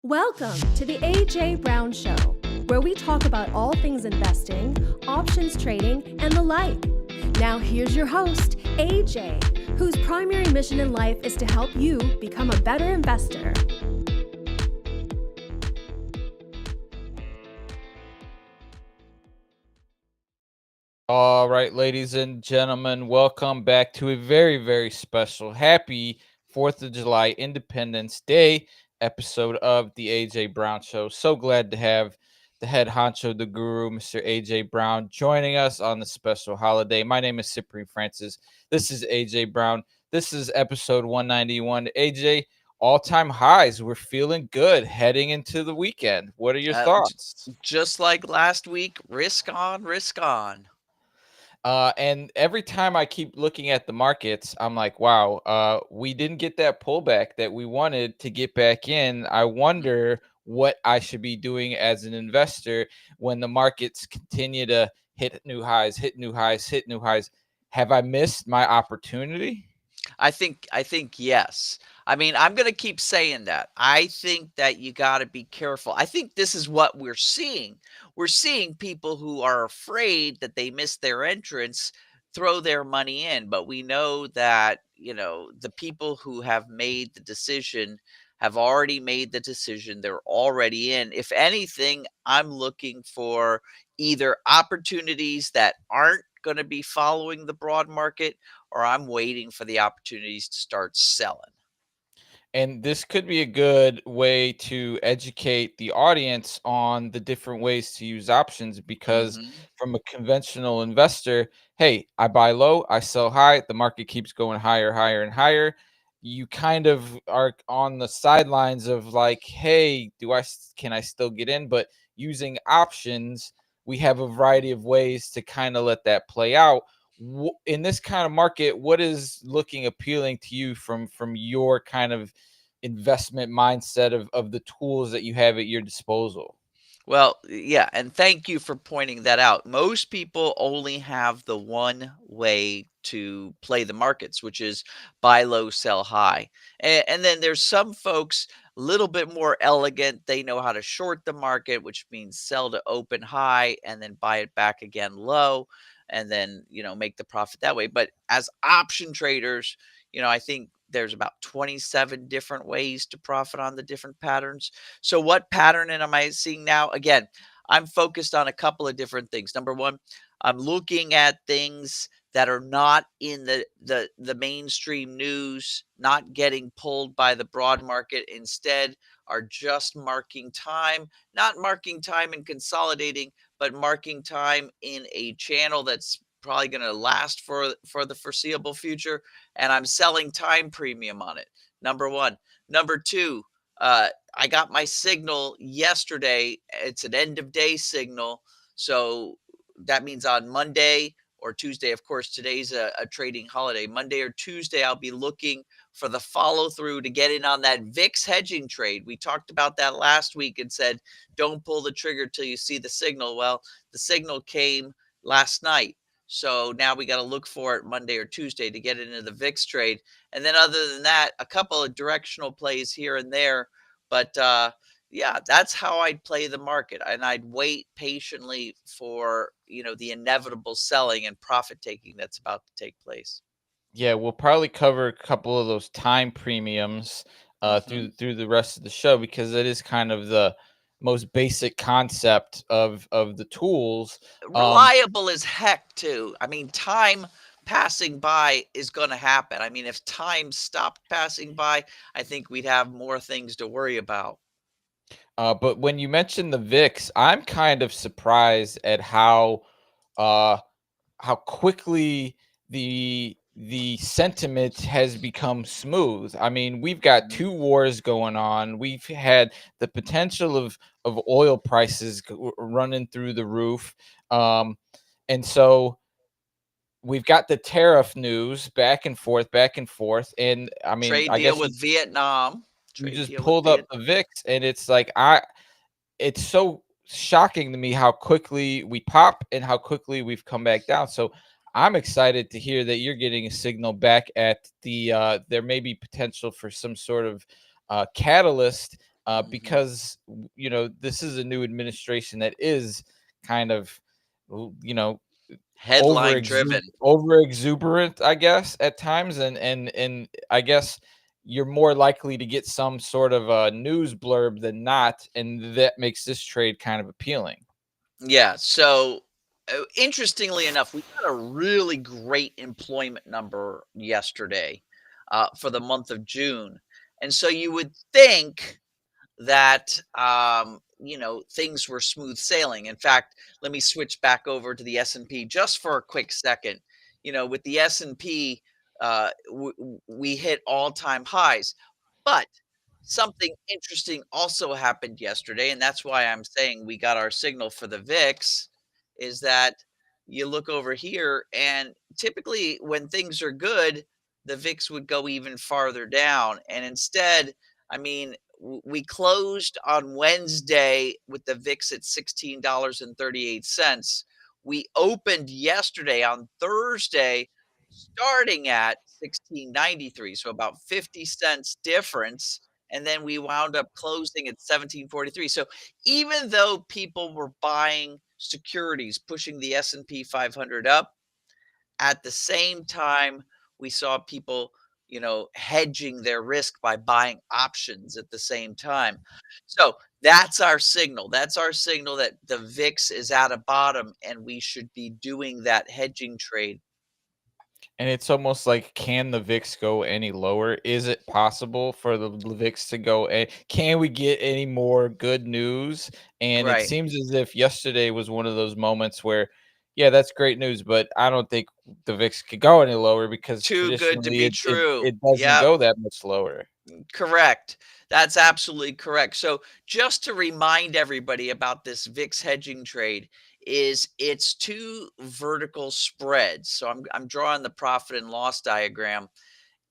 Welcome to the AJ Brown Show, where we talk about all things investing, options trading, and the like. Now here's your host, AJ, whose primary mission in life is to help you become a better investor. All right, ladies and gentlemen, welcome back to a very, very special, happy 4th of July Independence Day episode of the AJ Brown Show. So glad to have the head honcho, the guru, Mr. AJ Brown, joining us on the special holiday. My name is Cyprian Francis. This is AJ Brown. This is episode 191. AJ, all-time highs. We're feeling good heading into the weekend. What are your thoughts? Just like last week, risk on, risk on. And every time I keep looking at the markets, I'm like, wow, we didn't get that pullback that we wanted to get back in. I wonder what I should be doing as an investor when the markets continue to hit new highs, hit new highs, hit new highs. Have I missed my opportunity? I think yes. I mean, I'm going to keep saying that. I think that you got to be careful. I think this is what we're seeing. We're seeing people who are afraid that they missed their entrance throw their money in, but we know that, the people who have made the decision have already made the decision. They're already in. If anything, I'm looking for either opportunities that aren't going to be following the broad market, or I'm waiting for the opportunities to start selling. And this could be a good way to educate the audience on the different ways to use options because, Mhm. from a conventional investor, hey, I buy low, I sell high, the market keeps going higher, higher, and higher. You kind of are on the sidelines of like, hey, can I still get in? But using options, we have a variety of ways to kind of let that play out. In this kind of market, what is looking appealing to you from your kind of investment mindset of the tools that you have at your disposal? Well, yeah, and thank you for pointing that out. Most people only have the one way to play the markets, which is buy low, sell high. And then there's some folks a little bit more elegant. They know how to short the market, which means sell to open high and then buy it back again low and then, make the profit that way. But as option traders, I think there's about 27 different ways to profit on the different patterns. So what pattern am I seeing now? Again, I'm focused on a couple of different things. Number one, I'm looking at things that are not in the mainstream news, not getting pulled by the broad market, instead are just marking time, not marking time and consolidating, but marking time in a channel that's probably going to last for the foreseeable future, and I'm selling time premium on it. Number one. Number two, I got my signal yesterday. It's an end of day signal. So that means on Monday or Tuesday, of course, today's a trading holiday. Monday or Tuesday, I'll be looking for the follow through to get in on that VIX hedging trade. We talked about that last week and said, don't pull the trigger till you see the signal. Well, the signal came last night. So now we got to look for it Monday or Tuesday to get into the VIX trade. And then other than that, a couple of directional plays here and there. But yeah, that's how I'd play the market. And I'd wait patiently for, the inevitable selling and profit taking that's about to take place. Yeah, we'll probably cover a couple of those time premiums Hmm. through the rest of the show because it is kind of the most basic concept of the tools. Um, Reliable as heck, too. I mean, time passing by is going to happen. I mean, if time stopped passing by, I think we'd have more things to worry about. But when you mentioned the VIX, I'm kind of surprised at uh, how quickly the sentiment has become smooth. I mean, we've got Mhm. two wars going on. We've had the potential of oil prices running through the roof, um, and so we've got the tariff news back and forth. And I mean, Trade I deal guess with Vietnam. you Trade just deal with pulled up Viet. the VIX, and it's like it's so shocking to me how quickly we pop and how quickly we've come back down. So I'm excited to hear that you're getting a signal back at there may be potential for some sort of catalyst Mhm. because this is a new administration that is kind of you know Headline driven. over exuberant, I guess, at times, and I guess you're more likely to get some sort of a news blurb than not, and that makes this trade kind of appealing. Yeah. So, interestingly enough, we got a really great employment number yesterday for the month of June. And so you would think that things were smooth sailing. In fact, let me switch back over to the S&P just for a quick second. With the S&P, we hit all-time highs, but something interesting also happened yesterday, and that's why I'm saying we got our signal for the VIX. Is that you look over here, and typically when things are good, the VIX would go even farther down, and instead, I mean, we closed on Wednesday with the VIX at $16.38. We opened yesterday on Thursday starting at 16.93, so about 50 cents difference, and then we wound up closing at 17.43. So even though people were buying securities pushing the S&P 500 up, at the same time, we saw people, hedging their risk by buying options at the same time. So that's our signal. That's our signal that the VIX is at a bottom and we should be doing that hedging trade. And it's almost like, can the VIX go any lower? Is it possible for the VIX to go? Can we get any more good news? And it Right. seems as if yesterday was one of those moments where, yeah, that's great news, but I don't think the VIX could go any lower because Too good to traditionally be it true. it doesn't Yep. go that much lower. Correct. That's absolutely correct. So just to remind everybody about this VIX hedging trade is it's two vertical spreads. So I'm drawing the profit and loss diagram.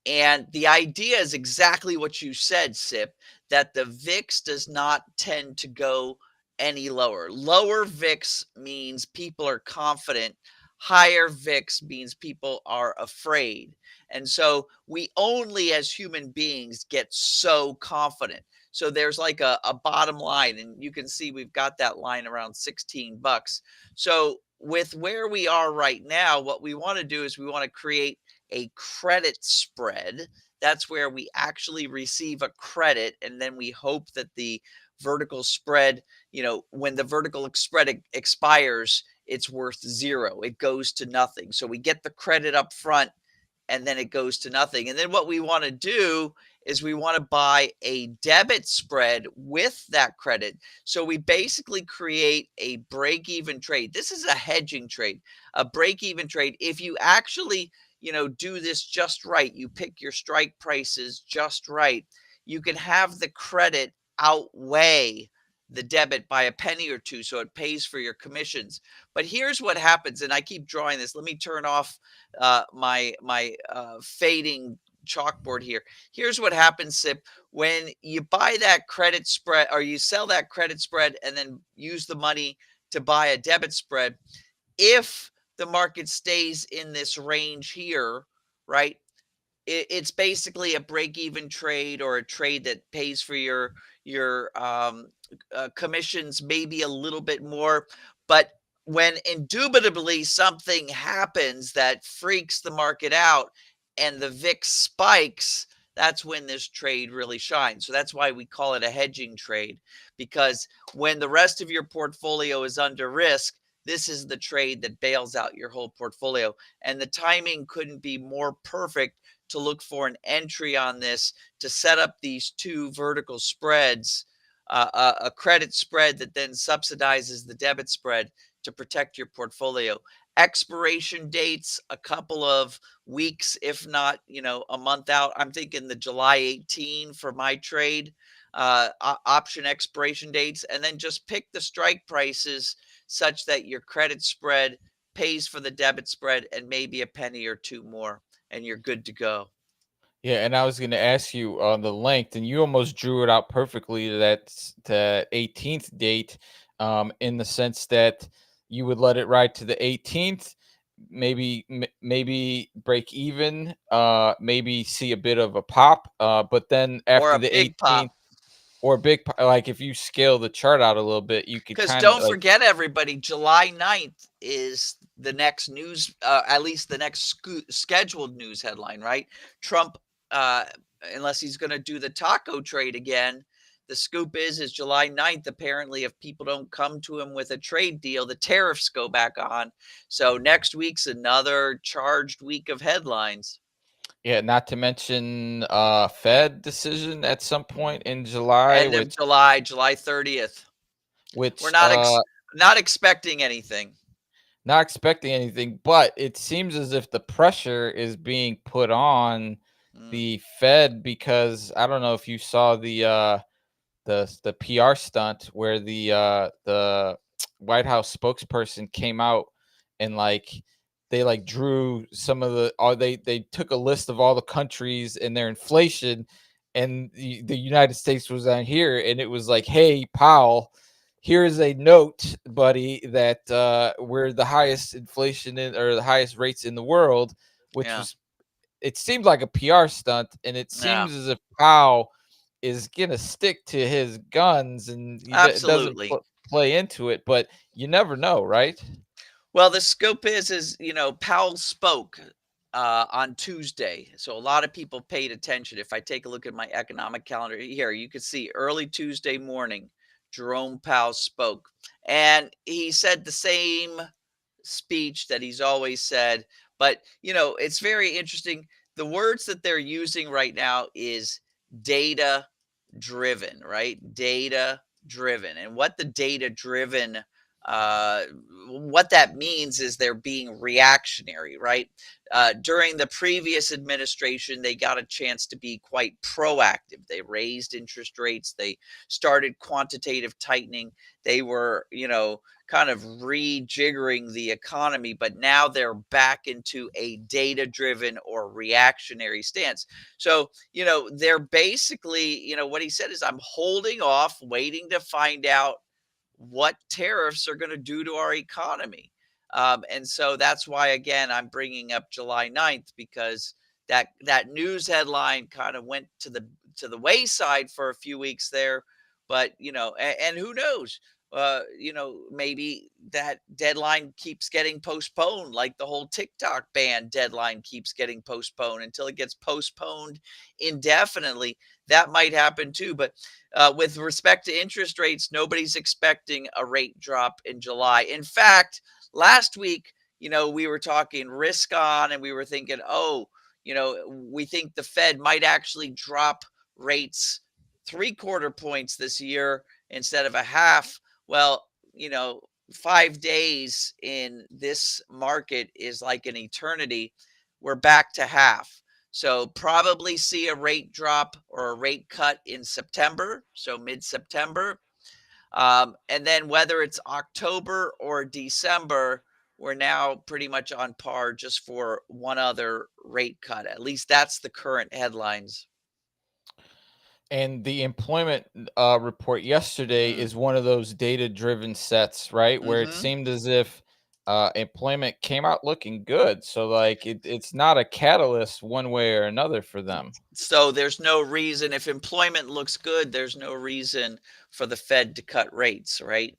And the idea is exactly what you said, Sip, that the VIX does not tend to go any lower. Lower VIX means people are confident. Higher VIX means people are afraid. And so we only as human beings get so confident. So there's like a bottom line, and you can see we've got that line around 16 bucks. So with where we are right now, what we want to do is we want to create a credit spread. That's where we actually receive a credit, and then we hope that the vertical spread, when the vertical spread expires, it's worth zero. It goes to nothing. So we get the credit up front and then it goes to nothing. And then what we want to do is we want to buy a debit spread with that credit. So we basically create a break even trade. This is a hedging trade, a break even trade. If you actually, do this just right, you pick your strike prices just right, you can have the credit outweigh the debit by a penny or two. So it pays for your commissions. But here's what happens. And I keep drawing this. Let me turn off my fading chalkboard here. Here's what happens, Sip, when you buy that credit spread or you sell that credit spread and then use the money to buy a debit spread. If the market stays in this range here, right? It's basically a break even trade or a trade that pays for your commissions, maybe a little bit more. But when indubitably something happens that freaks the market out and the VIX spikes, that's when this trade really shines. So that's why we call it a hedging trade, because when the rest of your portfolio is under risk, this is the trade that bails out your whole portfolio. And the timing couldn't be more perfect to look for an entry on this to set up these two vertical spreads a credit spread that then subsidizes the debit spread to protect your portfolio. Expiration dates a couple of weeks, if not, a month out. I'm thinking the July 18 for my trade, option expiration dates, and then just pick the strike prices such that your credit spread pays for the debit spread and maybe a penny or two more, and you're good to go. Yeah, and I was going to ask you on the length, and you almost drew it out perfectly to that 18th date, in the sense that you would let it ride to the 18th, maybe break even, maybe see a bit of a pop, but then Or after a the big pop. 18th, or a big like if you scale the chart out a little bit, you could Because kind of don't like, forget, everybody, July 9th is the next news, at least the next scheduled news headline, right? Trump, uh, unless he's going to do the taco trade again, the scoop is July 9th. Apparently, if people don't come to him with a trade deal, the tariffs go back on. So next week's another charged week of headlines. yeah, not to mention Fed decision at some point in July, End of July, July 30th. We're which not expecting anything. not expecting anything, but it seems as if the pressure is being put on Mm, the Fed, because I don't know if you saw the PR stunt where the White House spokesperson came out and like they like drew some of the, or they took a list of all the countries and their inflation, and the United States was on here, and it was like, hey Powell, here's a note, buddy, that we're the highest inflation in, or the highest rates in the world, which yeah, was, it seemed like a PR stunt, and it yeah, seems as if Powell is gonna stick to his guns, and he doesn't absolutely. play into it, but you never know, right? Well, the scoop is Powell spoke on Tuesday, so a lot of people paid attention. If I take a look at my economic calendar here, you can see early Tuesday morning, Jerome Powell spoke, and he said the same speech that he's always said. But it's very interesting. The words that they're using right now is data driven, right? Data driven. And what the data driven, uh, what that means is they're being reactionary, right? During the previous administration, they got a chance to be quite proactive. They raised interest rates, they started quantitative tightening, they were, kind of rejiggering the economy, but now they're back into a data driven or reactionary stance. So, they're basically, what he said is, I'm holding off, waiting to find out what tariffs are going to do to our economy. And so that's why, again, I'm bringing up July 9th, because that news headline kind of went to the wayside for a few weeks there. But, and who knows? Maybe that deadline keeps getting postponed, like the whole TikTok ban deadline keeps getting postponed until it gets postponed indefinitely. That might happen too. But with respect to interest rates, nobody's expecting a rate drop in July. In fact, last week, we were talking risk on, and we were thinking, oh, we think the Fed might actually drop rates 3/4 points this year instead of a half. Well, 5 days in this market is like an eternity. We're back to half. So probably see a rate drop or a rate cut in September, so mid-September. And then whether it's October or December, we're now pretty much on par just for one other rate cut. At least that's the current headlines. And the employment report yesterday Mm. is one of those data driven sets, right? Where it Hmm. seemed as if employment came out looking good. So, like, it's not a catalyst one way or another for them. So there's no reason, if employment looks good, there's no reason for the Fed to cut rates, right?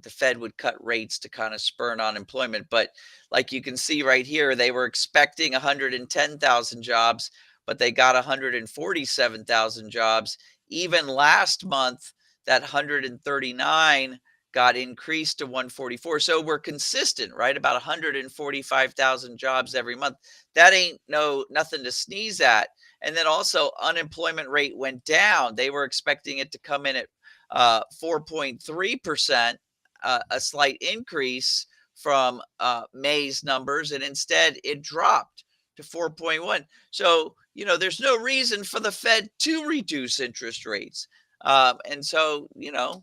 The Fed would cut rates to kind of spur unemployment. But like you can see right here, they were expecting 110,000 jobs, but they got 147,000 jobs. Even last month, that 139 got increased to 144. So we're consistent, right? About 145,000 jobs every month. That ain't nothing to sneeze at. And then also unemployment rate went down. They were expecting it to come in at 4.3%, a slight increase from May's numbers, and instead it dropped to 4.1. So, there's no reason for the Fed to reduce interest rates. And so, no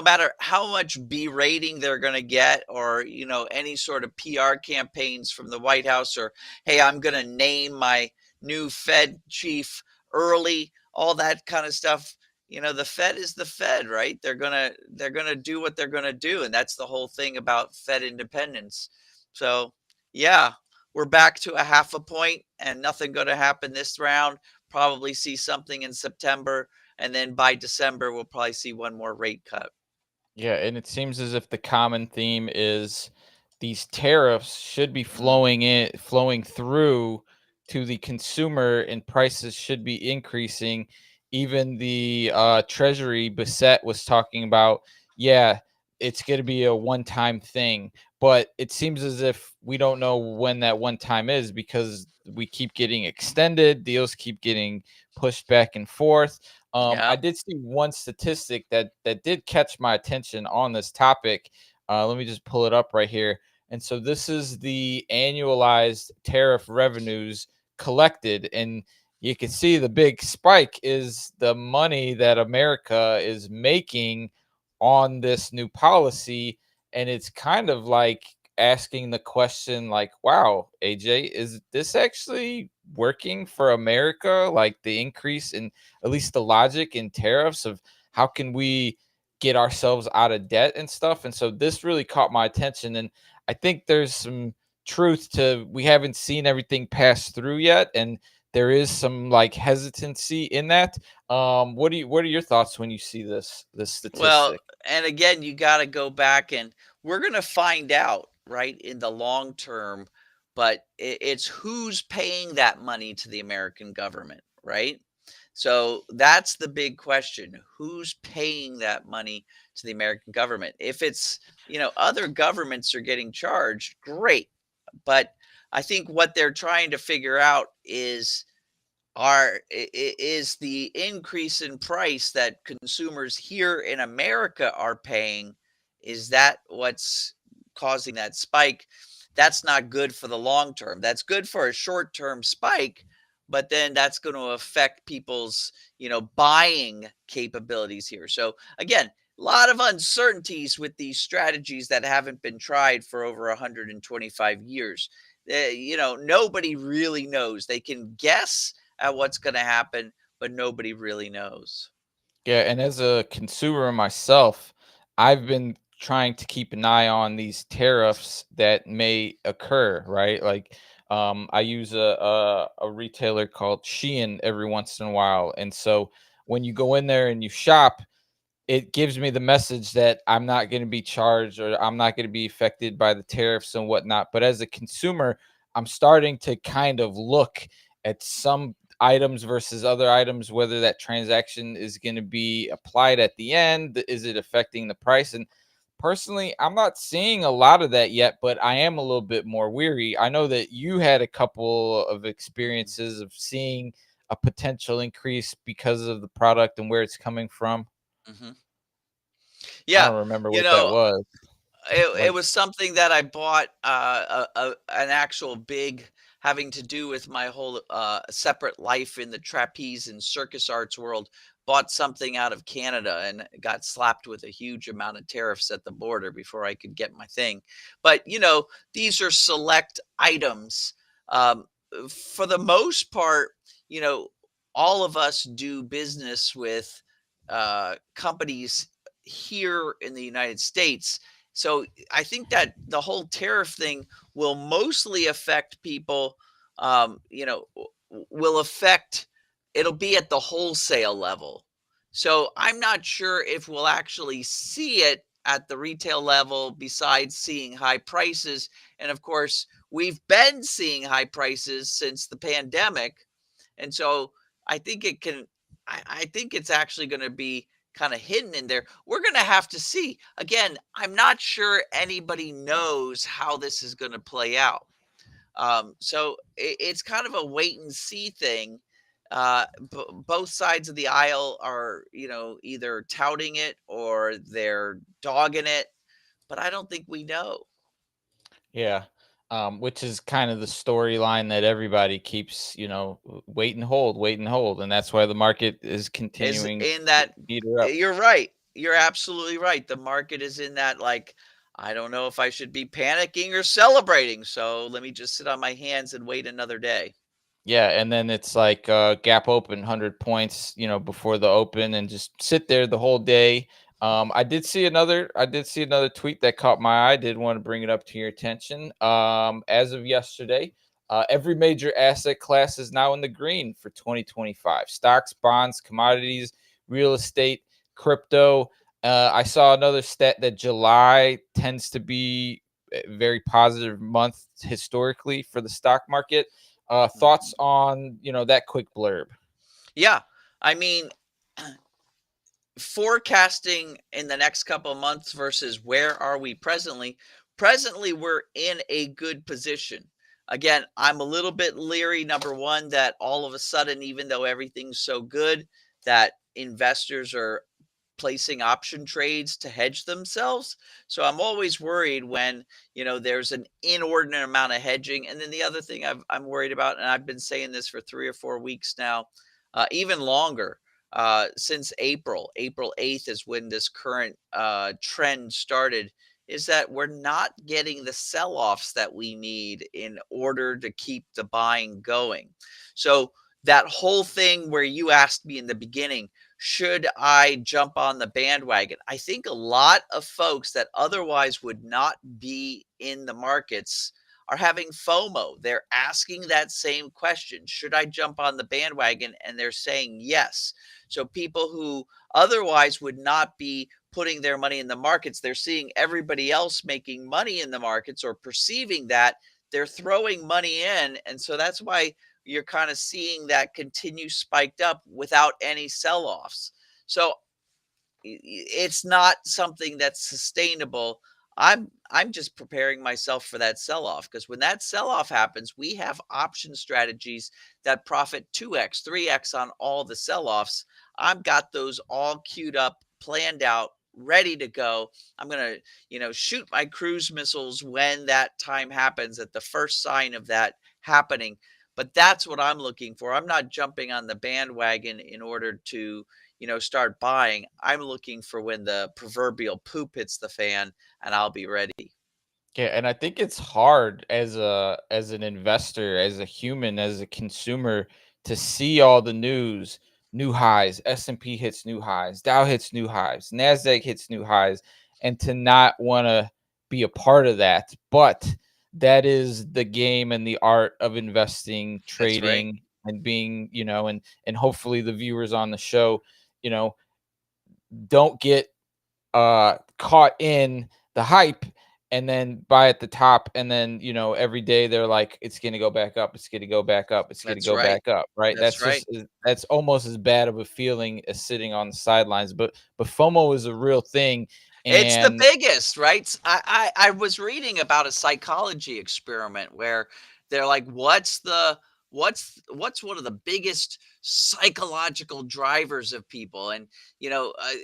matter how much berating they're going to get, or any sort of PR campaigns from the White House, or hey, I'm going to name my new Fed chief early, all that kind of stuff. The Fed is the Fed, right? They're gonna do what they're gonna do, and that's the whole thing about Fed independence. So yeah, we're back to a half a point, and nothing going to happen this round. Probably see something in September, and then by December we'll probably see one more rate cut. Yeah, and it seems as if the common theme is these tariffs should be Mm, flowing through to the consumer, and prices should be increasing. Even the Treasury Bissett was talking about, yeah, it's going to be a one-time thing, but it seems as if we don't know when that one time is, because we keep getting extended, deals keep getting pushed back and forth. I yeah. did see one statistic that did catch my attention on this topic. Let me just pull it up right here. And so this is the annualized tariff revenues collected, and you can see the big spike is the money that America is making on this new policy. And it's kind of like asking the question, like, wow, AJ, is this actually working for America? Like the increase in, at least the logic in tariffs of how can we get ourselves out of debt and stuff. And so this really caught my attention. And I think there's some truth to, we haven't seen everything pass through yet. And there is some like hesitancy in that. What are your thoughts when you see this Well, statistic? and again, you got to go back, and we're going to find out, right, in the long term. But it's who's paying that money to the American government, right? So that's the big question. Who's paying that money to the American government? If it's, other governments are getting charged, great. But I think what they're trying to figure out is, is the increase in price that consumers here in America are paying, is that what's causing that spike? That's not good for the long term. That's good for a short term spike, but then that's going to affect people's, buying capabilities here. So again, a lot of uncertainties with these strategies that haven't been tried for over 125 years. Nobody really knows. They can guess at what's going to happen, but nobody really knows. Yeah, and as a consumer myself, I've been trying to keep an eye on these tariffs that may occur, right? Like, I use a retailer called Shein every once in a while, and so when you go in there and you shop, it gives me the message that I'm not going to be charged, or I'm not going to be affected by the tariffs and whatnot. But as a consumer, I'm starting to kind of look at some items versus other items, whether that transaction is going to be applied at the end. Is it affecting the price? And personally, I'm not seeing a lot of that yet, but I am a little bit more weary. I know that you had a couple of Mhm, experiences of seeing a potential increase because of the product and where it's coming from. mhm. I Yeah, don't remember you what that know, was. it Like, was something that I bought, an actual big, having to do with my whole separate life in the trapeze and circus arts world. Bought something out of Canada and got slapped with a huge amount of tariffs at the border before I could get my thing. But these are select items. Um, for the most part, you know, all of us do business with companies here in the United States. So I think that the whole tariff thing will mostly affect people. Will affect. It'll be at the wholesale level. So I'm not sure if we'll actually see it at the retail level, besides seeing high prices. And of course, we've been seeing high prices since the pandemic, and so I think it can. I think it's actually going to be kind of hidden in there. We're going to have to see. Again, I'm not sure anybody knows how this is going to play out. So it's kind of a wait and see thing. both sides of the aisle are, either touting it or they're dogging it, but I don't think we know. Yeah. Which is kind of the storyline that everybody keeps, wait and hold, wait and hold. And that's why the market is Is continuing in to that beat her up. You're right. You're absolutely right. The market is in that, like, I don't know if I should be panicking or celebrating, so let me just sit on my hands and wait another day. Yeah, and then it's like gap open 100 points, before the open and just sit there the whole day. I did see another tweet that caught my eye. Did want to bring it up to your attention. As of yesterday, every major asset class is now in the green for 2025. Stocks, bonds, commodities, real estate, crypto. I saw another stat that July tends to be a very positive month historically for the stock market. Thoughts Mhm. on that quick blurb? Yeah. I mean, forecasting in the next couple of months versus where are we presently? Presently, we're in a good position. Again, I'm a little bit leery, number one, that all of a sudden, even though everything's so good, that investors are placing option trades to hedge themselves. So I'm always worried when, there's an inordinate amount of hedging. And then the other thing I'm worried about, and I've been saying this for 3 or 4 weeks now, even longer, since April 8th is when this current trend started, is that we're not getting the sell offs that we need in order to keep the buying going. So, that whole thing where you asked me in the beginning, should I jump on the bandwagon? I think a lot of folks that otherwise would not be in the markets are having FOMO. They're asking that same question. Should I jump on the bandwagon? And they're saying yes. So people who otherwise would not be putting their money in the markets, they're seeing everybody else making money in the markets or perceiving that they're throwing money in. And so that's why you're kind of seeing that continue spiked up without any sell offs. So it's not something that's sustainable. I'm just preparing myself for that sell off, because when that sell off happens, we have option strategies that profit 2x, 3x on all the sell offs. I've got those all queued up, planned out, ready to go. I'm going to, shoot my cruise missiles when that time happens, at the first sign of that happening. But that's what I'm looking for. I'm not jumping on the bandwagon in order to, start buying. I'm looking for when the proverbial poop hits the fan, and I'll be ready. Yeah, and I think it's hard as an investor, as a human, as a consumer to see all the news, new highs, S&P hits new highs, Dow hits new highs, Nasdaq hits new highs, and to not want to be a part of that. But that is the game and the art of investing, That's right. trading, and being, and hopefully the viewers on the show, you know, don't get caught in the hype and then buy at the top, and then every day they're like, it's going to go back up, it's going to go back up, it's going to That's go right. back up, right? That's right. That's almost as bad of a feeling as sitting on the sidelines, but FOMO is a real thing. It's the And biggest, right? I was reading about a psychology experiment where they're like, what's one of the biggest psychological drivers of people? And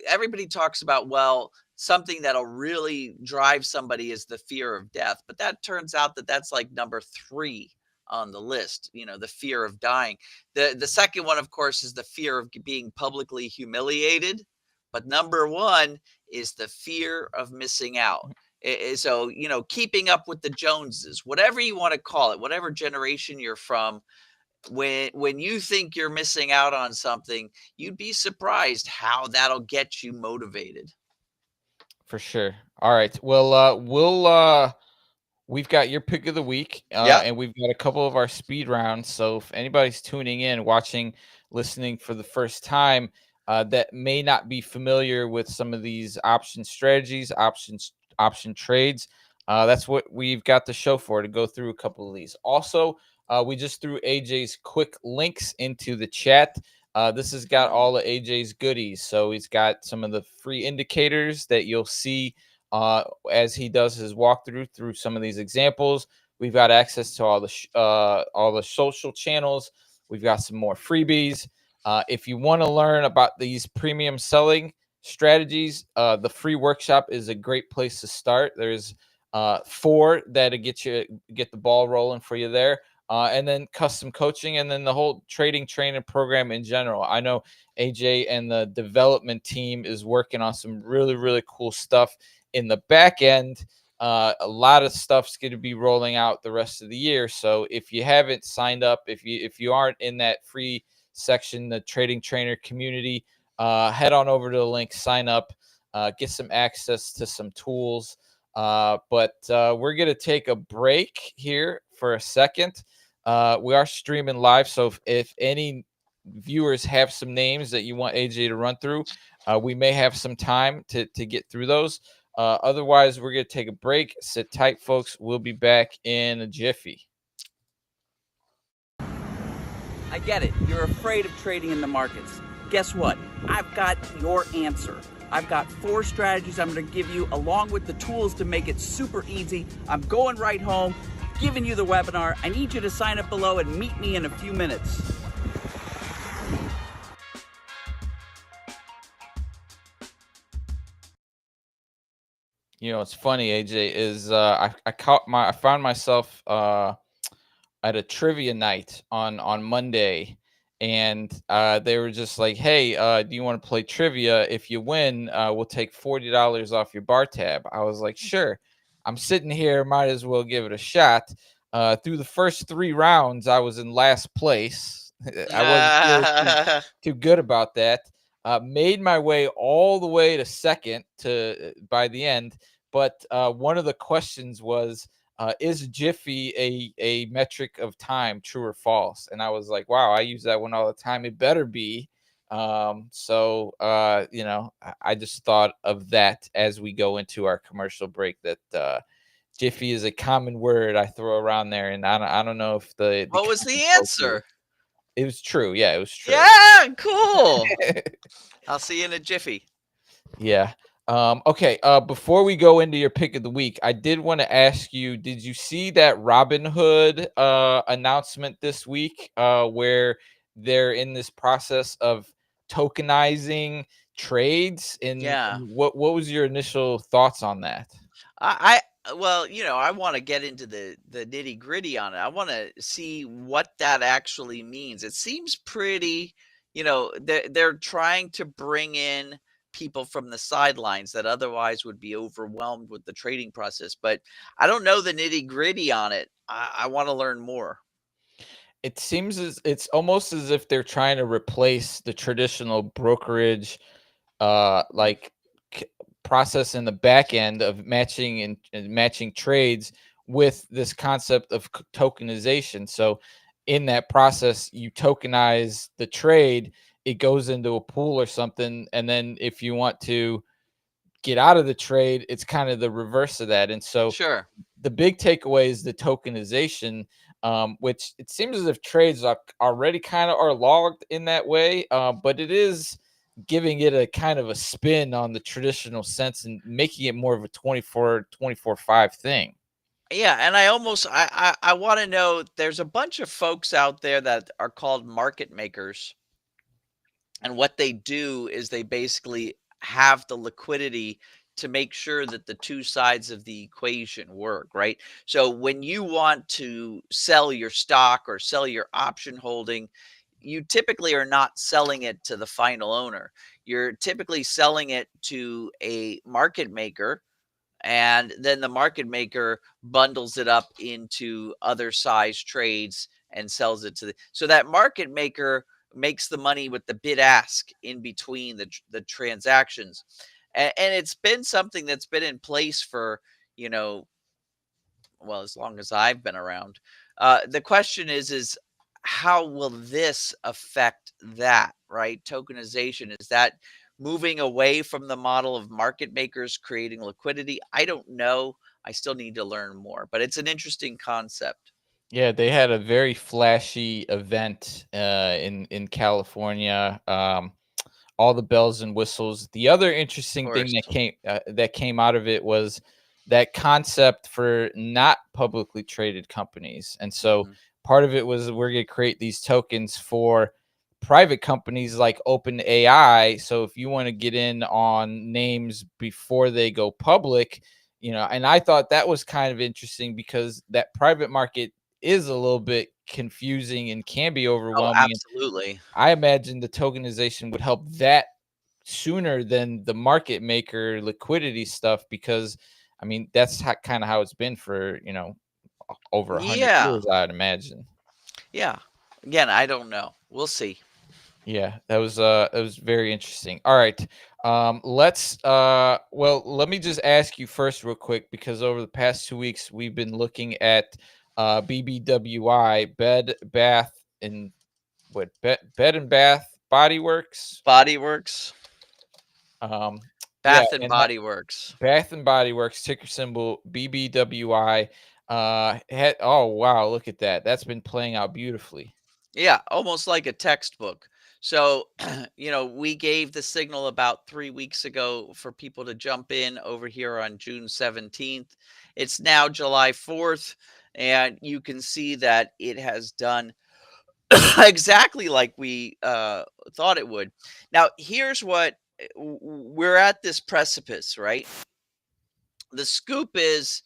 everybody talks about, well, something that'll really drive somebody is the fear of death, but that turns out that that's like number three on the list. The fear of dying. The second one, of course, is the fear of being publicly humiliated. But number one is the fear of missing out. So, keeping up with the Joneses, whatever you want to call it, whatever generation you're from, when you think you're missing out on something, you'd be surprised how that'll get you motivated. for sure. All right, well, we've got your pick of the week, Yeah. and we've got a couple of our speed rounds. So if anybody's tuning in, watching, listening for the first time, that may not be familiar with some of these option strategies, option trades, that's what we've got the show for, to go through a couple of these. Also, we just threw AJ's quick links into the chat. This has got Mhm. all of AJ's goodies. So he's got some of the free indicators that you'll see as he does his walkthrough through some of these examples. We've got access to all the social channels, We've got some more freebies. If you want to learn about these premium selling strategies, the free workshop is a great place to start. There's 4 that'll get the ball rolling for you there. And then custom coaching, and then the whole trading training program in general. I know AJ and the development team is working on some really, really cool stuff in the back end. A lot of stuff's going to be rolling out the rest of the year. So if you haven't signed up, if you aren't in that free section, the trading trainer community, head on over to the link, sign up, get some access to some tools. But we're going to take a break here for a second. We are streaming live, so if any viewers have some names that you want AJ to run through, we may have some time to get through those. Otherwise, we're going to take a break. Sit tight, folks. We'll be back in a jiffy. I get it. You're afraid of trading in the markets. Guess what? I've got your answer. I've got 4 strategies I'm going to give you along with the tools to make it super easy. I'm going right home, giving you the webinar. I need you to sign up below and meet me in a few minutes. You know, it's funny, AJ, is I found myself at a trivia night on Monday, and they were just like, "Hey, do you want to play trivia? If you win, we'll take $40 off your bar tab." I was like, "Sure." I'm sitting here, might as well give it a shot. Through the first 3 rounds, I was in last place. I wasn't feeling too good about that. Made my way all the way to second by the end, but one of the questions was, is Jiffy a metric of time, true or false? And I was like, wow, I use that one all the time. It better be. So you know, I just thought of that as we go into our commercial break, that Jiffy is a common word I throw around there, and I don't know if the What was the answer? It was true. Yeah, it was true. Yeah, cool. I'll see you in a jiffy. Yeah. Okay. Before we go into your pick of the week, I did want to ask you, did you see that Robinhood announcement this week, where they're in this process of tokenizing trades? Yeah. What was your initial thoughts on that? Well, you know, I want to get into the nitty gritty on it. I want to see what that actually means. It seems pretty, you know, they're trying to bring in people from the sidelines that otherwise would be overwhelmed with the trading process. But I don't know the nitty gritty on it. I want to learn more. It seems it's almost as if they're trying to replace the traditional brokerage, like process in the back end of matching and matching trades with this concept of tokenization. So in that process, you tokenize the trade, it goes into a pool or something, and then if you want to get out of the trade, it's kind of the reverse of that. And so Sure. the big takeaway is the tokenization, which it seems as if trades are already kind of are logged in that way, but it is giving it a kind of a spin on the traditional sense and making it more of a 24/5 thing. Yeah, and I want to know, there's a bunch of folks out there that are called market makers. And what they do is they basically have the liquidity to make sure that the 2 sides of the equation work, right? So when you want to sell your stock or sell your option holding, you typically are not selling it to the final owner. You're typically selling it to a market maker, and then the market maker bundles it up into other size trades and sells it to so that market maker makes the money with the bid ask in between the transactions. And it's been something that's been in place for, you know, well, as long as I've been around. The question is how will this affect that, right? Tokenization, is that moving away from the model of market makers creating liquidity? I don't know. I still need to learn more, but it's an interesting concept. Yeah, they had a very flashy event in California. All the bells and whistles. The other interesting thing that came out of it was that concept for not publicly traded companies. And so part of it was we're going to create these tokens for private companies like OpenAI. So if you want to get in on names before they go public, and I thought that was kind of interesting because that private market is a little bit confusing and can be Oh, overwhelming. absolutely. I imagine the tokenization would help that sooner than the market maker liquidity stuff, because I mean that's kind of how it's been for over 100 Yeah. years, I'd imagine. Yeah. Again, I don't know. We'll see. Yeah, that was very interesting. All right. Let's let me just ask you first real quick, because over the past 2 weeks we've been looking at BBWI, Bed and Bath Body Works. Body Works. Um yeah, Bath and and Body Works. Bath and Body Works, ticker symbol BBWI. Oh wow, look at that. That's been playing out beautifully. Yeah, almost like a textbook. So, we gave the signal about 3 weeks ago for people to jump in over here on June 17th. It's now July 4th, and you can see that it has done exactly like we thought it would. Now, here's what we're at this precipice, right? The scoop is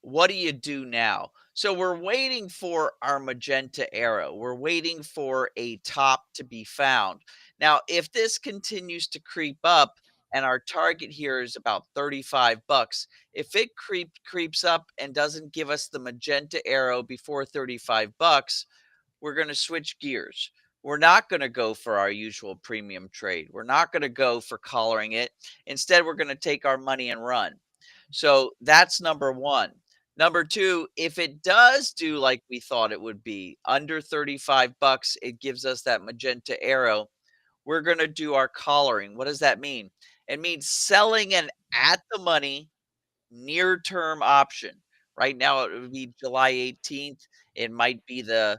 what do you do now? So we're waiting for our magenta arrow. We're waiting for a top to be found. Now, if this continues to creep up and our target here is about 35 bucks, if it creeps up and doesn't give us the magenta arrow before 35 bucks, we're going to switch gears. We're not going to go for our usual premium trade. We're not going to go for collaring it. Instead, we're going to take our money and run. So that's number one. Number two, if it does do like we thought it would be, under 35 bucks, it gives us that magenta arrow. We're going to do our collaring. What does that mean? It means selling an at the money near term option. Right now, it would be July 18th. It might be the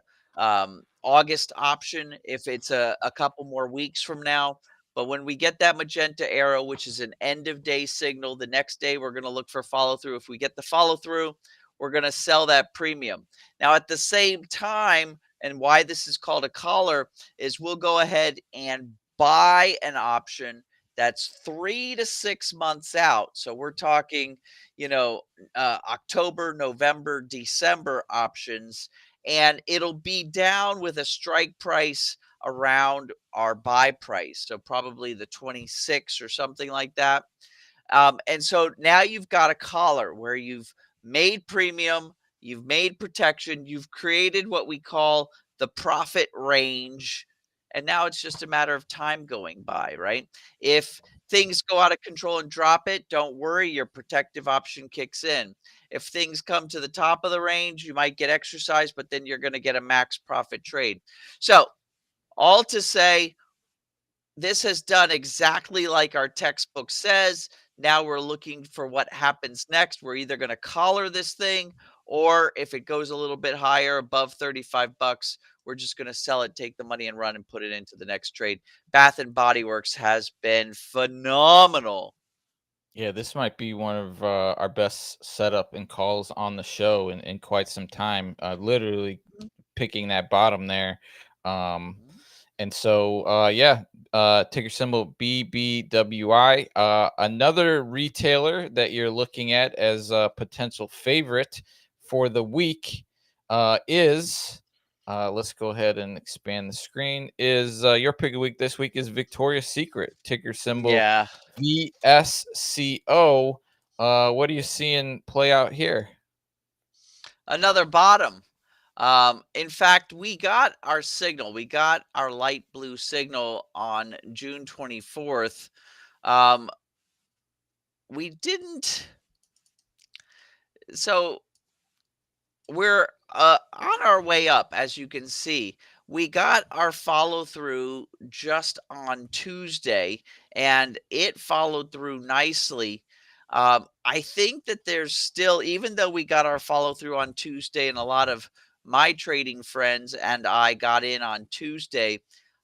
August option if it's a couple more weeks from now. But when we get that magenta arrow, which is an end of day signal, the next day we're going to look for follow through. If we get the follow through, we're going to sell that premium. Now, at the same time, and why this is called a collar, is we'll go ahead and buy an option that's 3 to 6 months out. So we're talking, October, November, December options, and it'll be down with a strike price around our buy price. So probably the 26 or something like that. And so now you've got a collar where you've made premium, you've made protection, you've created what we call the profit range. And now it's just a matter of time going by, right? If things go out of control and drop it, don't worry, your protective option kicks in. If things come to the top of the range, you might get exercise, but then you're going to get a max profit trade. So, all to say, this has done exactly like our textbook says. Now we're looking for what happens next. We're either going to collar this thing, or if it goes a little bit higher above 35 bucks, we're just going to sell it, take the money and run and put it into the next trade. Bath and Body Works has been phenomenal. Yeah, this might be one of our best setup and calls on the show in quite some time. Literally picking that bottom there. And so, ticker symbol BBWI. Another retailer that you're looking at as a potential favorite for the week is, let's go ahead and expand the screen, is your pick of the week this week is Victoria's Secret, ticker symbol VSCO. What are you seeing play out here? Another bottom. In fact, we got our signal. We got our light blue signal on June 24th. We didn't. So we're on our way up, as you can see. We got our follow through just on Tuesday, and it followed through nicely. I think that there's still, even though we got our follow through on Tuesday, and a lot of my trading friends and I got in on Tuesday,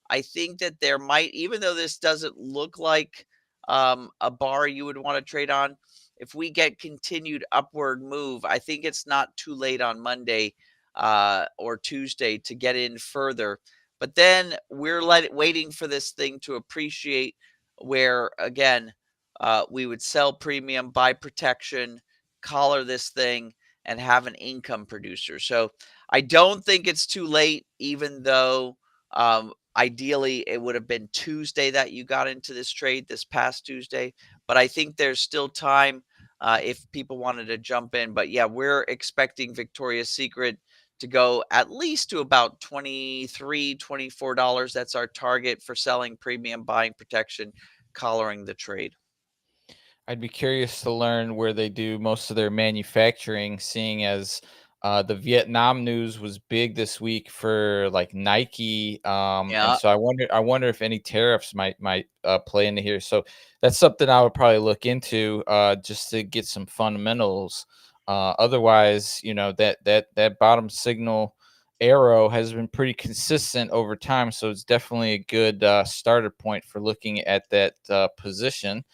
I think that there might, even though this doesn't look like a bar you would want to trade on, if we get continued upward move, I think it's not too late on Monday or Tuesday to get in further. But then we're waiting for this thing to appreciate, where again, we would sell premium, buy protection, collar this thing, and have an income producer. So I don't think it's too late, even though ideally it would have been Tuesday that you got into this trade, this past Tuesday. But I think there's still time if people wanted to jump in. But yeah, we're expecting Victoria's Secret to go at least to about $23, $24. That's our target for selling premium, buying protection, collaring the trade. I'd be curious to learn where they do most of their manufacturing, seeing as the Vietnam news was big this week for like Nike, and Yeah. so I wonder if any tariffs might play into here. So that's something I would probably look into just to get some fundamentals. Otherwise, that bottom signal arrow has been pretty consistent over time, so it's definitely a good starter point for looking at that position.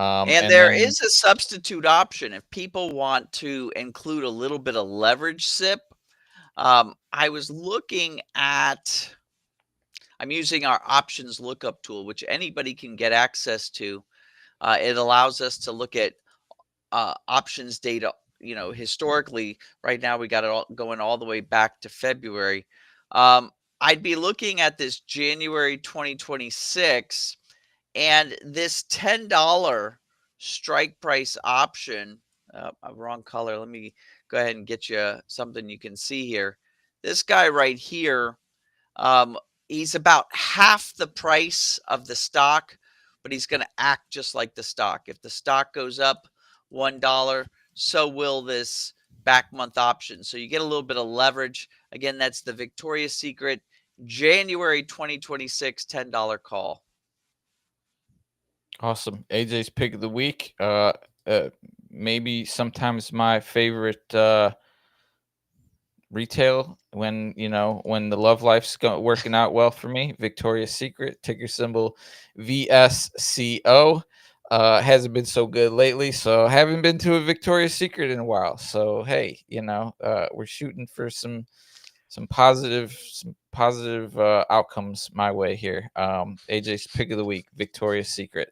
And And there then is a substitute option if people want to include a little bit of leverage SIP. I was looking at, I'm using our options lookup tool, which anybody can get access to. It allows us to look at options data, historically. Right now we got it all going all the way back to February. I'd be looking at this January 2026, and this $10 strike price option, wrong color. Let me go ahead and get you something you can see here. This guy right here, he's about half the price of the stock, but he's going to act just like the stock. If the stock goes up $1, so will this back month option. So you get a little bit of leverage. Again, that's the Victoria's Secret January 2026 $10 call. awesome. AJ's pick of the week. Maybe sometimes my favorite retail when the love life's working out well for me. Victoria's Secret, ticker symbol VSCO. Hasn't been so good lately, so haven't been to a Victoria's Secret in a while. So hey, we're shooting for some positive outcomes my way here. AJ's pick of the week, Victoria's Secret.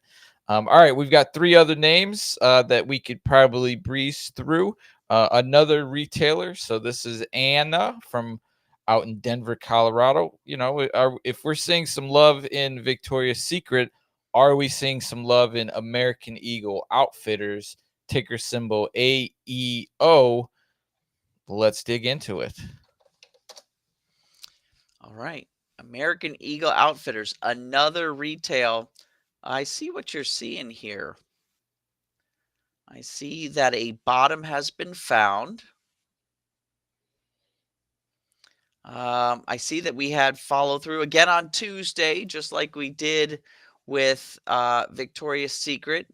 All right, we've got three other names that we could probably breeze through. Another retailer. So this is Anna from out in Denver, Colorado. If we're seeing some love in Victoria's Secret, are we seeing some love in American Eagle Outfitters, ticker symbol AEO? Let's dig into it. All right. American Eagle Outfitters, another retail. I see what you're seeing here. I see that a bottom has been found. I see that we had follow through again on Tuesday, just like we did with Victoria's Secret,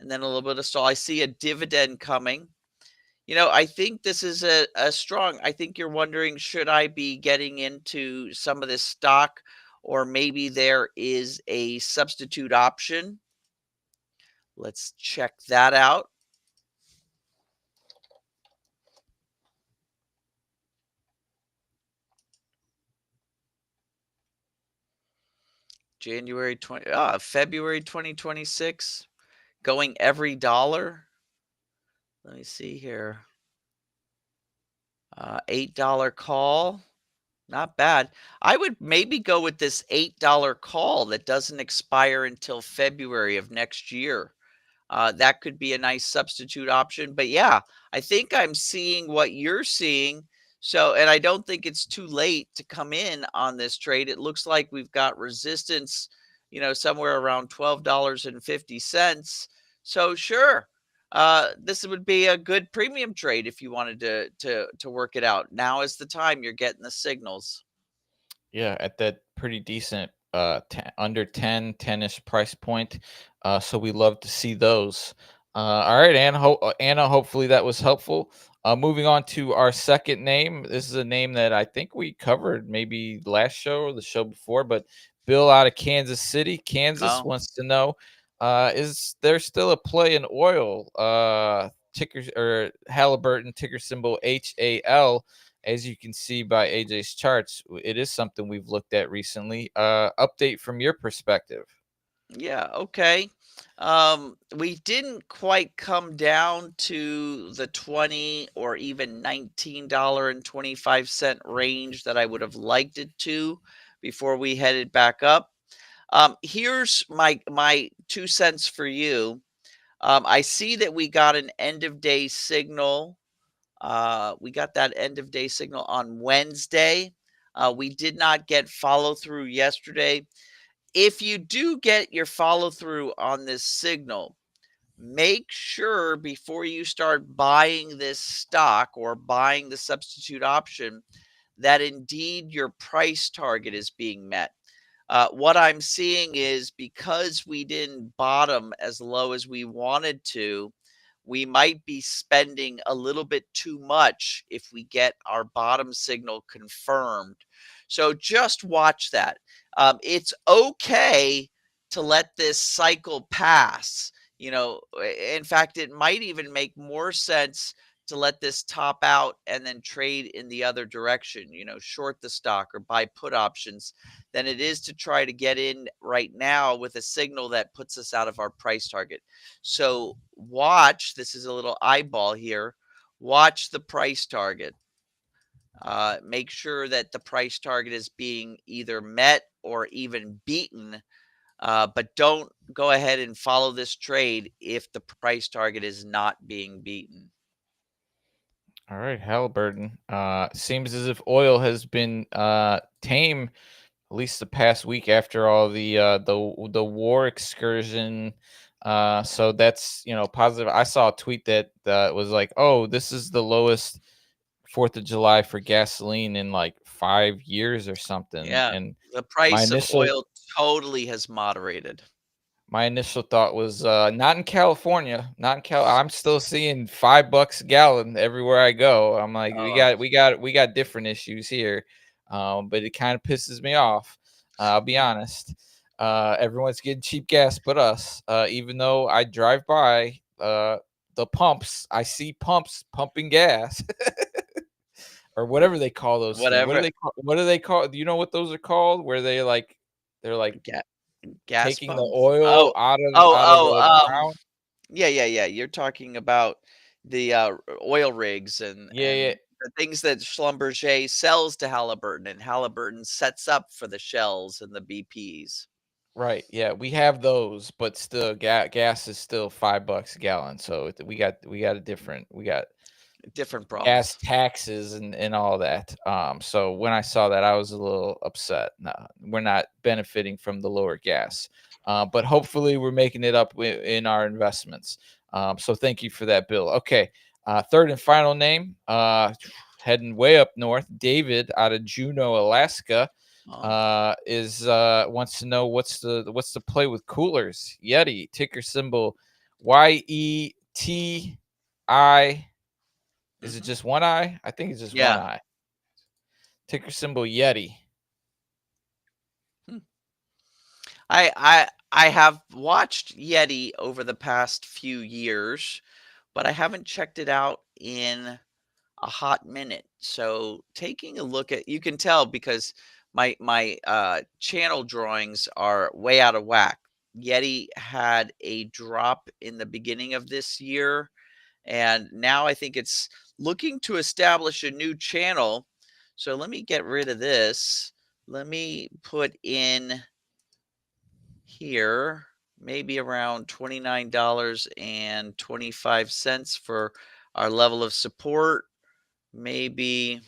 and then a little bit of stall. I see a dividend coming. I think this is a strong. I think you're wondering, should I be getting into some of this stock, or maybe there is a substitute option? Let's check that out. February 2026, going every dollar. Let me see here. $8 call. Not bad. I would maybe go with this $8 call that doesn't expire until February of next year. That could be a nice substitute option. But yeah, I think I'm seeing what you're seeing. So, and I don't think it's too late to come in on this trade. It looks like we've got resistance, somewhere around $12.50. So sure, this would be a good premium trade if you wanted to work it out. Now is the time. You're getting the signals. Yeah, at that pretty decent under 10-ish price point. So we love to see those. All right, Anna, hopefully that was helpful. Moving on to our second name. This is a name that I think we covered maybe last show or the show before, but Bill out of Kansas City, Kansas wants to know, is there still a play in oil? Ticker or Halliburton, ticker symbol HAL. as you can see by AJ's charts, it is something we've looked at recently. Update from your perspective. Yeah, okay. We didn't quite come down to the 20 or even $19.25 range that I would have liked it to before we headed back up. Here's my 2 cents for you. I see that we got an end of day signal. We got that end of day signal on Wednesday. We did not get follow through yesterday. If you do get your follow through on this signal, make sure before you start buying this stock or buying the substitute option that indeed your price target is being met. What I'm seeing is because we didn't bottom as low as we wanted to, we might be spending a little bit too much if we get our bottom signal confirmed. So just watch that. It's okay to let this cycle pass. In fact, it might even make more sense to let this top out and then trade in the other direction, short the stock or buy put options, than it is to try to get in right now with a signal that puts us out of our price target. So watch, this is a little eyeball here. Watch the price target. Make sure that the price target is being either met or even beaten. But don't go ahead and follow this trade if the price target is not being beaten. All right, Halliburton. Seems as if oil has been tame at least the past week after all the war excursion. So that's positive. I saw a tweet that was like, "Oh, this is the lowest 4th of July for gasoline in like 5 years or something." Yeah, And the my price of initial oil totally has moderated. my initial thought was not in California, not in Cal. I'm still seeing $5 a gallon everywhere I go. I'm like, Oh, we got different issues here, but it kind of pisses me off. I'll be honest. Everyone's getting cheap gas, but us. Even though I drive by the pumps, I see pumps pumping gas or whatever they call those things. What do whatever. they call? What do they call? Do you know what those are called? Where they're like Ga- gas taking the pumps. oil Oh, oh, out of the oh. ground. Yeah. You're talking about the oil rigs and Yeah, yeah, the things that Schlumberger sells to Halliburton, and Halliburton sets up for the Shells and the BPs. right. Yeah, we have those, but still, gas is still $5 a gallon. So we got a different we got Different gas problems. taxes and all that. So when I saw that, I was a little upset. No, we're not benefiting from the lower gas, but hopefully we're making it up in our investments. So thank you for that, Bill. Okay, third and final name. Heading way up north, David out of Juneau, Alaska, Oh, is wants to know what's the play with coolers. Yeti, ticker symbol YETI. Is it mhm. just one eye? I think it's just one Yeah. eye. Ticker symbol Yeti. Hmm. I have watched Yeti over the past few years, but I haven't checked it out in a hot minute. So taking a look at, you can tell because my channel drawings are way out of whack. Yeti had a drop in the beginning of this year, and now I think it's looking to establish a new channel. So let me get rid of this. Let me put in here maybe around $29.25 for our level of support, maybe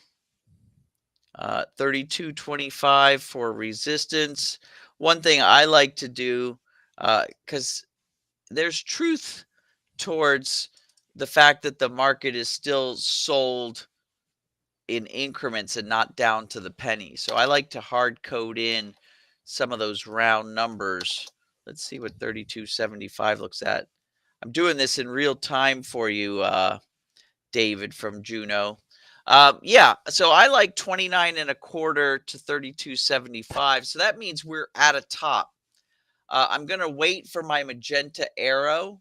32.25 for resistance. One thing I like to do, because there's truth towards the fact that the market is still sold in increments and not down to the penny. So I like to hard code in some of those round numbers. Let's see what 32.75 looks at. I'm doing this in real time for you, David from Juneau. Yeah, so I like 29 and a quarter to 32.75. So that means we're at a top. I'm going to wait for my magenta arrow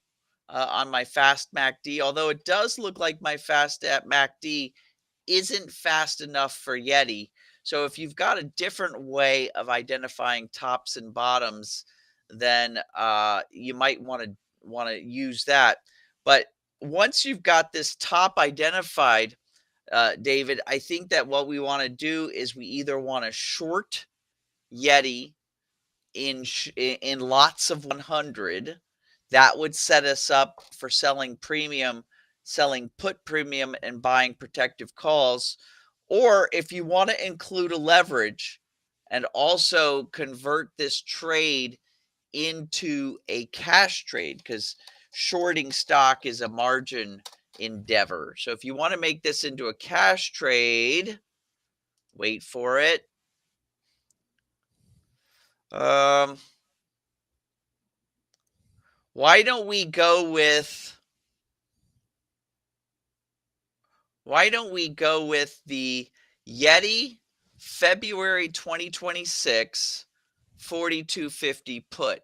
on my fast MACD, although it does look like my fast at MACD isn't fast enough for Yeti. So if you've got a different way of identifying tops and bottoms, then you might want to use that. But once you've got this top identified, David, I think that what we want to do is we either want to short Yeti in lots of 100. That would set us up for selling premium, selling put premium, and buying protective calls. Or if you want to include a leverage and also convert this trade into a cash trade, because shorting stock is a margin endeavor. So if you want to make this into a cash trade, wait for it. Why don't we go with the Yeti February 2026 4250 put?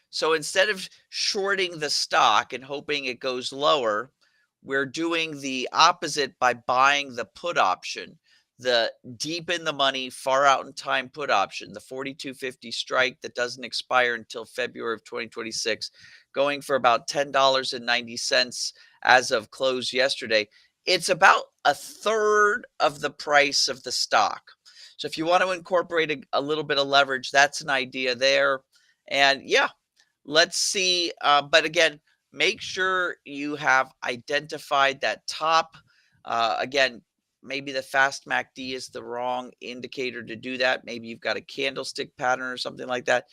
So instead of shorting the stock and hoping it goes lower, we're doing the opposite by buying the put option, the deep in the money, far out in time put option, the 4250 strike that doesn't expire until February of 2026, going for about $10.90 as of close yesterday. It's about a third of the price of the stock. So if you want to incorporate a little bit of leverage, that's an idea there. And yeah, let's see. But again, make sure you have identified that top. Again, maybe the fast MACD is the wrong indicator to do that. Maybe you've got a candlestick pattern or something like that.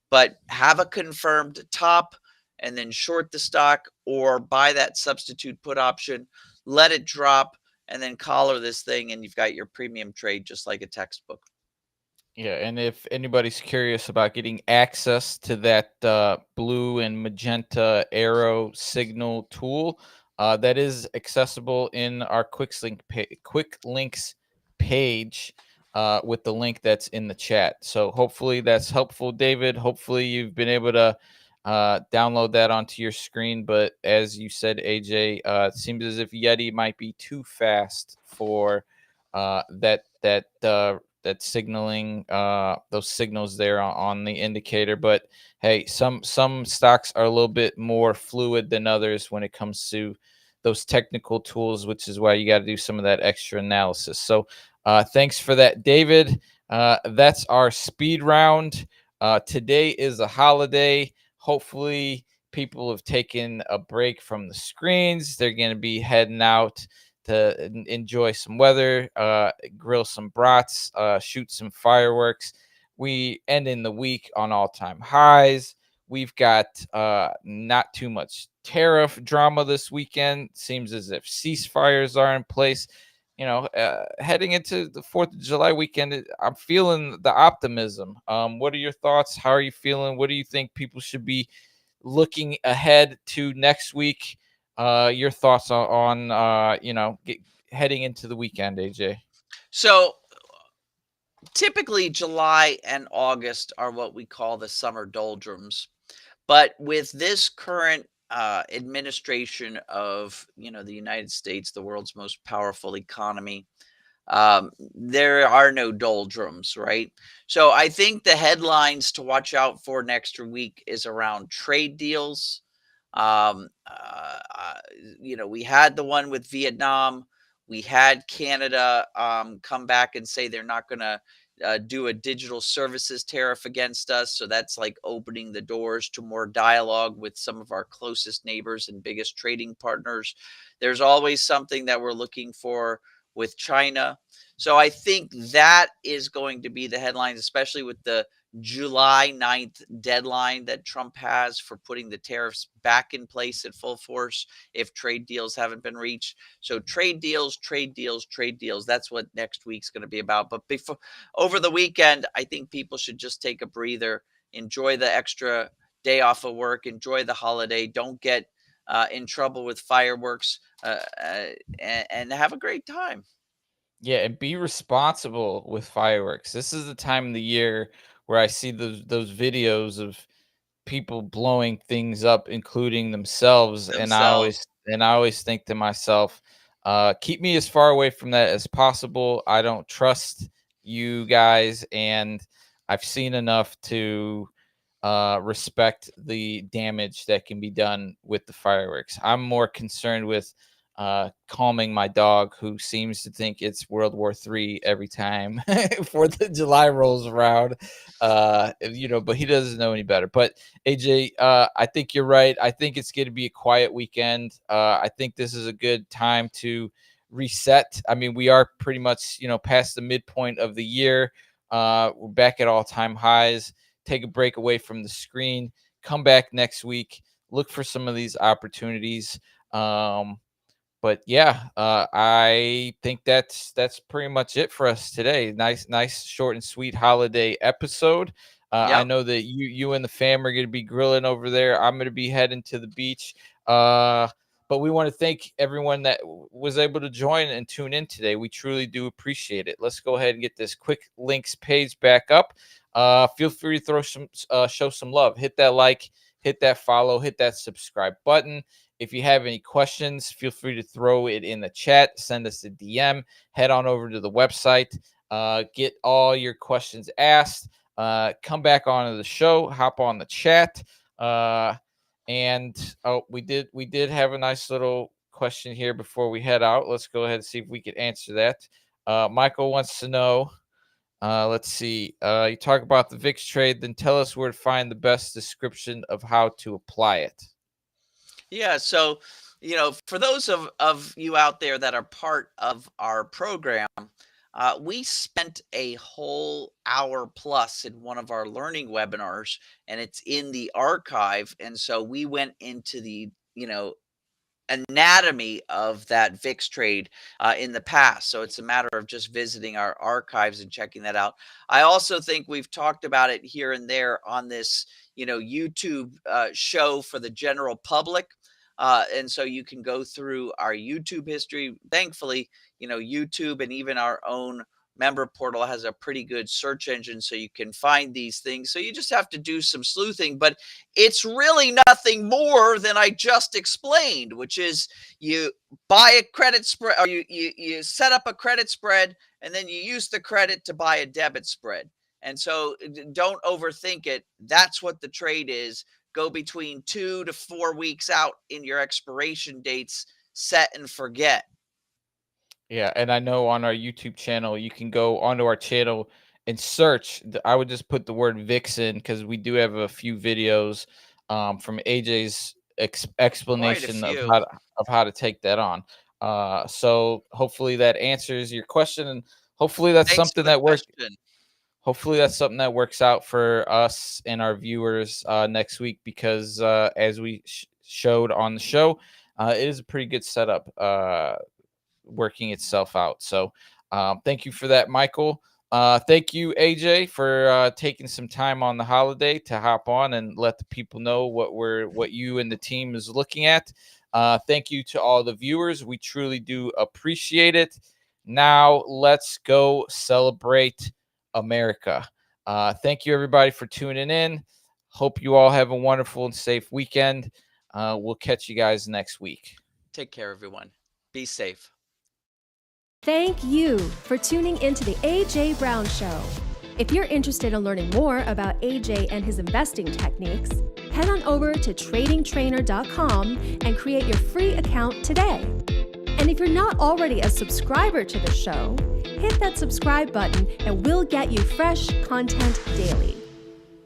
But have a confirmed top and then short the stock, or buy that substitute put option, let it drop, and then collar this thing, and you've got your premium trade just like a textbook. Yeah, and if anybody's curious about getting access to that blue and magenta arrow signal tool, that is accessible in our quick links page with the link that's in the chat. So hopefully that's helpful, David. Hopefully you've been able to download that onto your screen. But as you said, AJ, it seems as if Yeti might be too fast for that signaling, those signals there on the indicator. But hey, some stocks are a little bit more fluid than others when it comes to those technical tools, which is why you got to do some of that extra analysis. So thanks for that, David. That's our speed round. Today is a holiday. Hopefully people have taken a break from the screens. They're going to be heading out to enjoy some weather, grill some brats, shoot some fireworks. We end in the week on all-time highs. We've got not too much tariff drama this weekend. Seems as if ceasefires are in place. You know, heading into the 4th of July weekend, I'm feeling the optimism. What are your thoughts? How are you feeling? What do you think people should be looking ahead to next week? Your thoughts on heading into the weekend, AJ? So typically July and August are what we call the summer doldrums. But with this current administration of, the United States, the world's most powerful economy, there are no doldrums, right? So I think the headlines to watch out for next week is around trade deals. We had the one with Vietnam. We had Canada come back and say they're not going to do a digital services tariff against us. So that's like opening the doors to more dialogue with some of our closest neighbors and biggest trading partners. There's always something that we're looking for with China. So I think that is going to be the headlines, especially with the July 9th deadline that Trump has for putting the tariffs back in place at full force if trade deals haven't been reached. So trade deals. That's what next week's going to be about. But over the weekend, I think people should just take a breather, enjoy the extra day off of work, enjoy the holiday. Don't get in trouble with fireworks, and have a great time. Yeah, and be responsible with fireworks. This is the time of the year where I see those videos of people blowing things up, including themselves. And I always think to myself, Keep me as far away from that as possible. I don't trust you guys, and I've seen enough to respect the damage that can be done with the fireworks. I'm more concerned with calming my dog, who seems to think it's World War III every time 4th of July rolls around. But he doesn't know any better. But AJ, I think you're right. I think it's going to be a quiet weekend. I think this is a good time to reset. I mean, we are pretty much, past the midpoint of the year. We're back at all-time highs. Take a break away from the screen. Come back next week. Look for some of these opportunities. But yeah, I think that's pretty much it for us today. Nice, short and sweet holiday episode. I know that you and the fam are going to be grilling over there. I'm going to be heading to the beach. But we want to thank everyone that was able to join and tune in today. We truly do appreciate it. Let's go ahead and get this quick links page back up. Feel free to show some love. Hit that like, hit that follow, hit that subscribe button. If you have any questions, feel free to throw it in the chat. Send us a DM. Head on over to the website. Get all your questions asked. Come back onto the show. Hop on the chat. We did have a nice little question here before we head out. Let's go ahead and see if we can answer that. Michael wants to know. Let's see. You talk about the VIX trade, then tell us where to find the best description of how to apply it. Yeah, so for those of you out there that are part of our program, we spent a whole hour plus in one of our learning webinars, and it's in the archive. And so we went into the anatomy of that VIX trade in the past. So it's a matter of just visiting our archives and checking that out. I also think we've talked about it here and there on this YouTube show for the general public. And so you can go through our YouTube history. Thankfully, YouTube and even our own member portal has a pretty good search engine, so you can find these things. So you just have to do some sleuthing, but it's really nothing more than I just explained, which is you buy a credit spread, or you set up a credit spread, and then you use the credit to buy a debit spread. And so don't overthink it. That's what the trade is. Go between 2 to 4 weeks out in your expiration dates, set and forget. Yeah, and I know on our YouTube channel, you can go onto our channel and search. I would just put the word VIX in, because we do have a few videos from AJ's explanation of how to take that on. So hopefully that answers your question, and hopefully that's something that works. Hopefully that's something that works out for us and our viewers next week, because as we showed on the show, it is a pretty good setup working itself out. So thank you for that, Michael. Thank you, AJ, for taking some time on the holiday to hop on and let the people know what you and the team is looking at. Thank you to all the viewers. We truly do appreciate it. Now let's go celebrate America. Thank you, everybody, for tuning in. Hope you all have a wonderful and safe weekend. We'll catch you guys next week. Take care, everyone. Be safe. Thank you for tuning into the AJ Brown Show. If you're interested in learning more about AJ and his investing techniques, head on over to tradingtrainer.com and create your free account today. And if you're not already a subscriber to the show, hit that subscribe button and we'll get you fresh content daily.